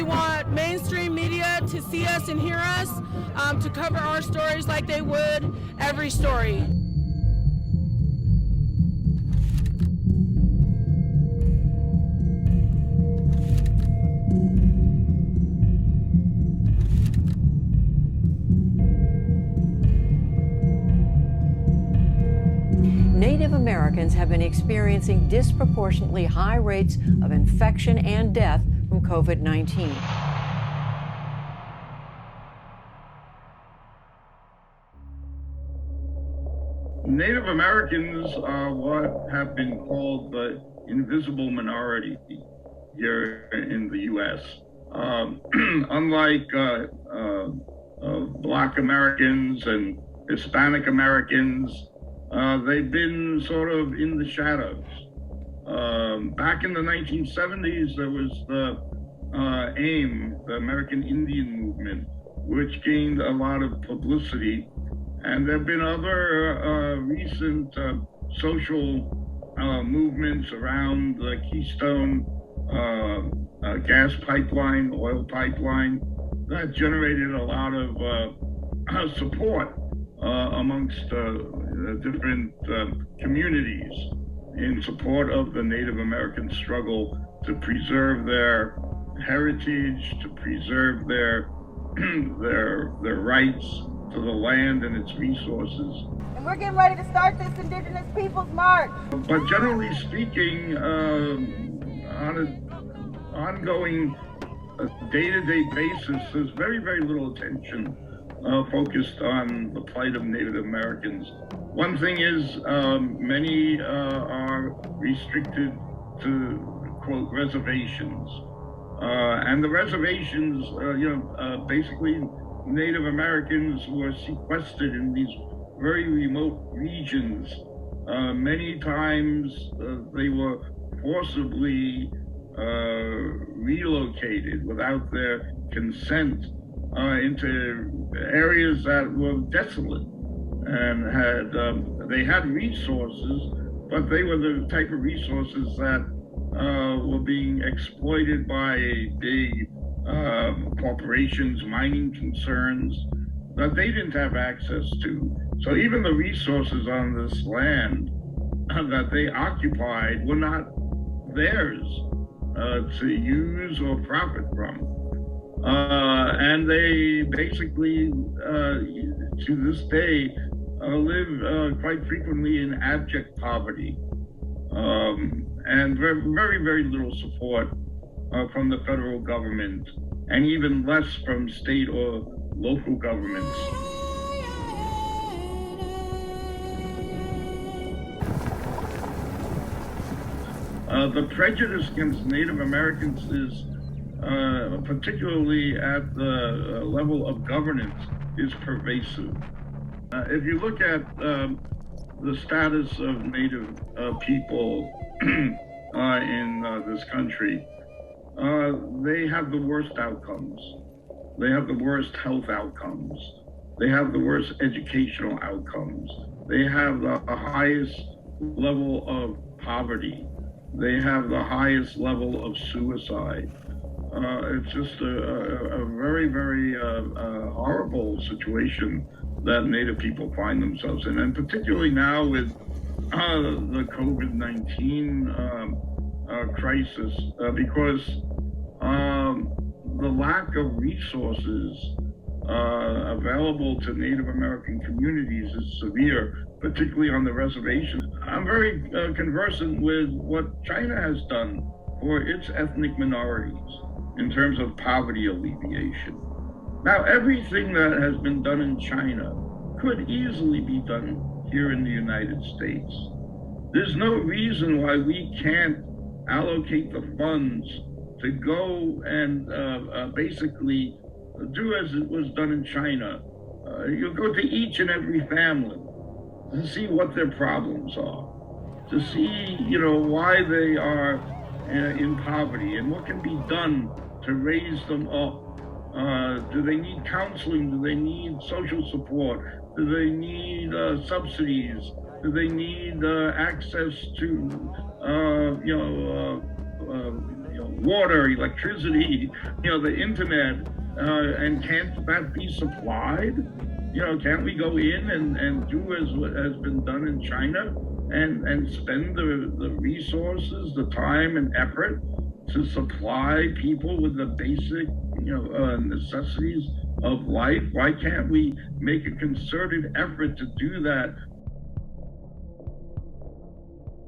want mainstream media to see us and hear us, to cover our stories like they would every story. Native Americans have been experiencing disproportionately high rates of infection and death from COVID-19. Native Americans are what have been called the invisible minority here in the U.S. Unlike Black Americans and Hispanic Americans, they've been sort of in the shadows. Back in the 1970s, there was the AIM, the American Indian Movement, which gained a lot of publicity. And there have been other recent social movements around the Keystone gas pipeline, oil pipeline, that generated a lot of support amongst different communities in support of the Native American struggle to preserve their heritage, to preserve their their rights to the land and its resources. And we're getting ready to start this Indigenous Peoples March. But generally speaking, on an ongoing day-to-day basis, there's very, very little attention focused on the plight of Native Americans. One thing is, many are restricted to, quote, reservations. And the reservations, basically Native Americans were sequestered in these very remote regions. Many times they were forcibly relocated without their consent into areas that were desolate and they had resources, but they were the type of resources that were being exploited by big corporations, mining concerns that they didn't have access to. So even the resources on this land that they occupied were not theirs to use or profit from. And they basically, to this day, live quite frequently in abject poverty, and very, very, very little support from the federal government, and even less from state or local governments. The prejudice against Native Americans is, particularly at the level of governance, is pervasive. If you look at the status of Native people in this country, they have the worst outcomes. They have the worst health outcomes. They have the worst educational outcomes. They have the highest level of poverty. They have the highest level of suicide. It's just a very, very horrible situation that Native people find themselves in, and particularly now with the COVID-19 crisis, because the lack of resources available to Native American communities is severe, particularly on the reservations. I'm very conversant with what China has done for its ethnic minorities in terms of poverty alleviation. Now, everything that has been done in China could easily be done here in the United States. There's no reason why we can't allocate the funds to go and basically do as it was done in China. You go to each and every family to see what their problems are, to see, why they are in poverty and what can be done to raise them up. Do they need counseling? Do they need social support? Do they need subsidies? Do they need access to, water, electricity, the internet, and can't that be supplied? Can't we go in and do as has been done in China and spend the resources, the time and effort to supply people with the basic, necessities of life? Why can't we make a concerted effort to do that